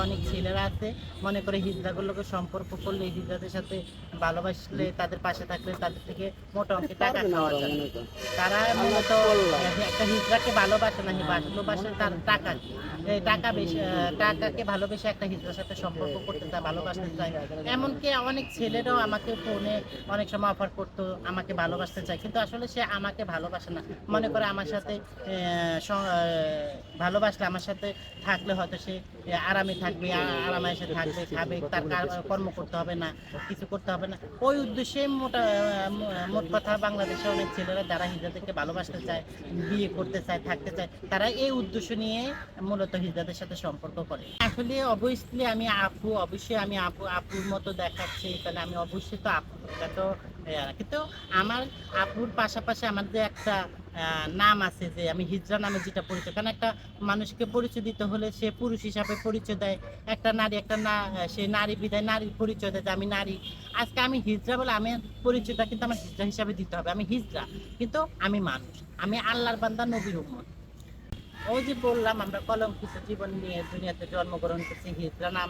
অনেক ছেলেরা আছে মনে করে হিজড়াগুলোকে সম্পর্ক করলে, হিজড়াদের সাথে ভালোবাসলে, তাদের পাশে থাকলে তাদের থেকে মোটা অঙ্কের টাকা খাওয়া যায়। তারা মূলত একটা হিজড়াকে ভালোবাসে না, ভালোবাসে তার টাকাকে। এই টাকা বেশি, টাকাকে ভালোবেসে একটা হিজড়ার সাথে সম্পর্ক করতে চায়, ভালোবাসতে চায়। এমনকি অনেক ছেলেরাও আমাকে ফোনে অনেক সময় অফার করতো আমাকে ভালোবাসতে চায়, কিন্তু আসলে সে আমাকে ভালোবাসে না। মনে করে আমার সাথে ভালোবাসলে, আমার সাথে থাকলে হয়তো সে আরামে থাকবে, আরামে এসে থাকবে, খাবে, তার কর্ম করতে হবে না, কিছু করতে হবে না। ওই উদ্দেশ্যে মোট কথা বাংলাদেশে অনেক ছেলেরা যারা হিজড়াদেরকে ভালোবাসতে চায়, বিয়ে করতে চায়, থাকতে চায়, তারা এই উদ্দেশ্য নিয়ে মূলত হিজড়াদের সাথে সম্পর্ক করে। আসলে অবশ্যই আমি আপু, অবশ্যই আমি আপুর মতো দেখাচ্ছি, তাহলে আমি অবশ্যই তো আপু, এটা তো কিন্তু আমার আপুর পাশাপাশি আমার যে একটা নাম আছে, যে আমি হিজড়া নামে যেটা পরিচয়, কারণ একটা মানুষকে পরিচয় দিতে হলে সে পুরুষ হিসাবে পরিচয় দেয়, একটা নারী একটা না, সে নারী বিদায় নারীর পরিচয় দেয় যে আমি নারী। আজকে আমি হিজড়া বলে আমি পরিচয়টা কিন্তু আমার হিজড়া হিসাবে দিতে হবে। আমি হিজড়া কিন্তু আমি মানুষ, আমি আল্লাহর বান্দা, নবীর উম্মত। ওই যে বললাম, আমরা কলঙ্কিত জীবন নিয়ে দুনিয়াতে জন্মগ্রহণ করছি, হিজড়া নাম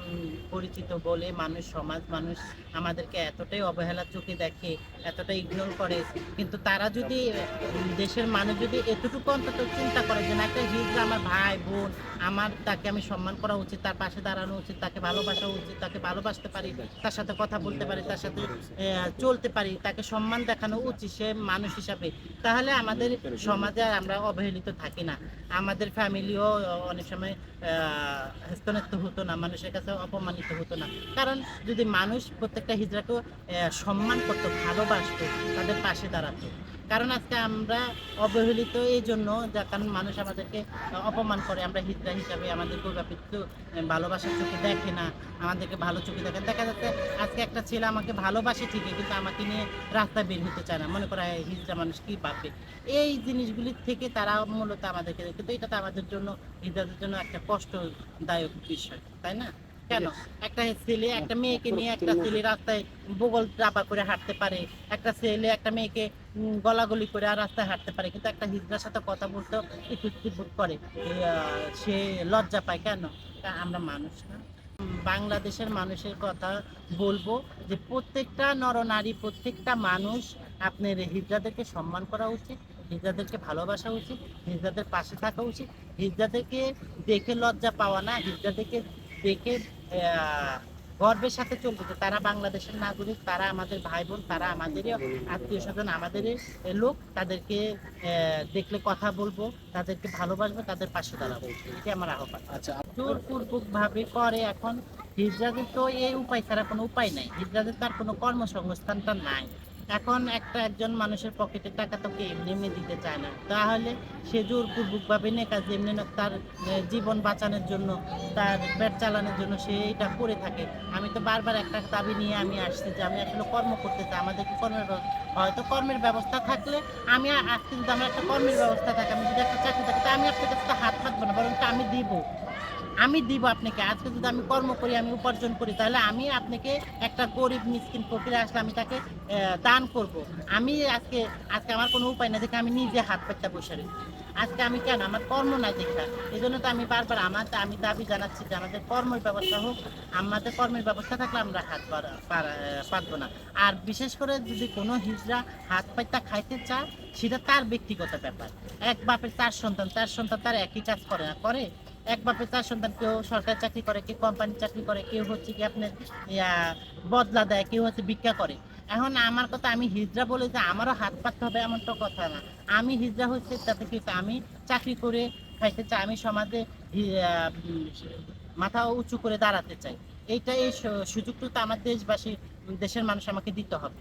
পরিচিত বলে মানুষ, সমাজ, মানুষ আমাদেরকে এতটাই অবহেলা চোখে দেখে, এতটাই ইগনোর করে। কিন্তু তারা যদি দেশের মানুষ যদি এতটুকু অন্তত চিন্তা করে যে না, একটা হিজড়া আমার ভাই বোন, আমার, তাকে আমি সম্মান করা উচিত, তার পাশে দাঁড়ানো উচিত, তাকে ভালোবাসা উচিত, তাকে ভালোবাসতে পারি, তার সাথে কথা বলতে পারি, তার সাথে চলতে পারি, তাকে সম্মান দেখানো উচিত সে মানুষ হিসাবে, তাহলে আমাদের সমাজে আর আমরা অবহেলিত থাকি না। আমাদের ফ্যামিলিও অনেক সময় হেস্তনেস্ত হতো না, মানুষের কাছে অপমানিত হতো না। কারণ যদি মানুষ প্রত্যেকটা হিজড়াকে সম্মান করতো, ভালোবাসতো, তাদের পাশে দাঁড়াতো। কারণ আজকে আমরা অবহেলিত এই জন্য, যার কারণ মানুষ আমাদেরকে অপমান করে, আমরা হিজড়া হিসাবে আমাদেরকে ব্যাপৃত ভালোবাসার চোখে দেখে না, আমাদেরকে ভালো চোখে দেখে। দেখা যাচ্ছে আজকে একটা ছেলে আমাকে ভালোবাসে ঠিকই, কিন্তু আমাকে নিয়ে রাস্তায় বের হতে চায় না, মনে করে হিজড়া মানুষ কি ভাববে। এই জিনিসগুলির থেকে তারা মূলত আমাদেরকে, কিন্তু এটা তো আমাদের জন্য, হিজড়াদের জন্য একটা কষ্টদায়ক বিষয়, তাই না? কেন একটা ছেলে একটা মেয়েকে নিয়ে, একটা ছেলে রাস্তায় বগল চাপা করে হাঁটতে পারে, একটা ছেলে একটা মেয়েকে গলাগলি করে আর রাস্তায় হাঁটতে পারে, কিন্তু একটা হিজড়ার সাথে কথা বলতেও একটু বোধ করে, সে লজ্জা পায়। কেন? আমরা মানুষ না? বাংলাদেশের মানুষের কথা বলবো যে প্রত্যেকটা নরনারী, প্রত্যেকটা মানুষ আপনার হিজড়াদেরকে সম্মান করা উচিত, হিজড়াদেরকে ভালোবাসা উচিত, হিজড়াদের পাশে থাকা উচিত, হিজড়াদেরকে দেখে লজ্জা পাওয়া না, হিজড়াদেরকে দেখে গর্বের সাথে চলবে যে তারা বাংলাদেশের নাগরিক, তারা আমাদের ভাই বোন, তারা আমাদেরই আত্মীয় স্বজন, আমাদেরই লোক। তাদেরকে দেখলে কথা বলবো, তাদেরকে ভালোবাসবো, তাদের পাশে দাঁড়াবো, এটি আমার আহ্বান। আচ্ছা, জোরপূর্বক ভাবে করে এখন হিজড়াদের তো এই উপায় ছাড়া কোনো উপায় নাই, হিজড়াদের তার কোনো কর্মসংস্থানটা নাই। এখন একজন মানুষের পকেটে টাকা তোকে এমনি এমনি দিতে চায় না, তাহলে সে জোরপূর্বক ভাবে নেকা যেমনি তার জীবন বাঁচানোর জন্য, তার পেট চালানোর জন্য সে এটা করে থাকে। আমি তো বারবার একটা দাবি নিয়ে আমি আসছি যে আমি আসলে কর্ম করতে চাই, আমাদের কি হয়তো কর্মের ব্যবস্থা থাকলে, আমি আজকে যদি আমার একটা কর্মের ব্যবস্থা থাকে, আমি যদি একটা চাকরি থাকে, তা আমি আপনার কাছে হাত পাতবো না, বরং আমি দিব আপনাকে। আজকে যদি আমি কর্ম করি, আমি উপার্জন করি, তাহলে আমি আপনাকে, একটা গরিব মিসকিন ফকির আসলে আমি তাকে দান করব। আমি আজকে আজকে আমার কোনো উপায় না দেখে আমি নিজে হাত পাততে বসে রয়েছি। আজকে আমি কেন, আমার কর্ম নাই দেখা, এই জন্য তো আমি বারবার আমি দাবি জানাচ্ছি যে আমাদের কর্মের ব্যবস্থা হোক। আমাদের কর্মের ব্যবস্থা থাকলে আমরা হাত পাতবো না। আর বিশেষ করে যদি কোনো হিজড়া হাত পাইতা খাইতে চায়, সেটা তার ব্যক্তিগত ব্যাপার। এক বাপের 4 সন্তান, 4 সন্তান তার একই কাজ করে না? করে। এক বাপের 4 সন্তান, কেউ সরকারি চাকরি করে, কেউ কোম্পানির চাকরি করে, কেউ হচ্ছে কি আপনার বদলা দেয়, কেউ হচ্ছে ভিক্ষা করে। এখন আমার কথা, আমি হিজড়া বলে যে আমারও হাত পাততে হবে এমন তো কথা না। আমি হিজড়া হচ্ছে তাতে কি, আমি চাকরি করে খাইতে চাই, আমি সমাজে মাথা উঁচু করে দাঁড়াতে চাই। এই সুযোগটা তো আমার দেশবাসী, দেশের মানুষ আমাকে দিতে হবে।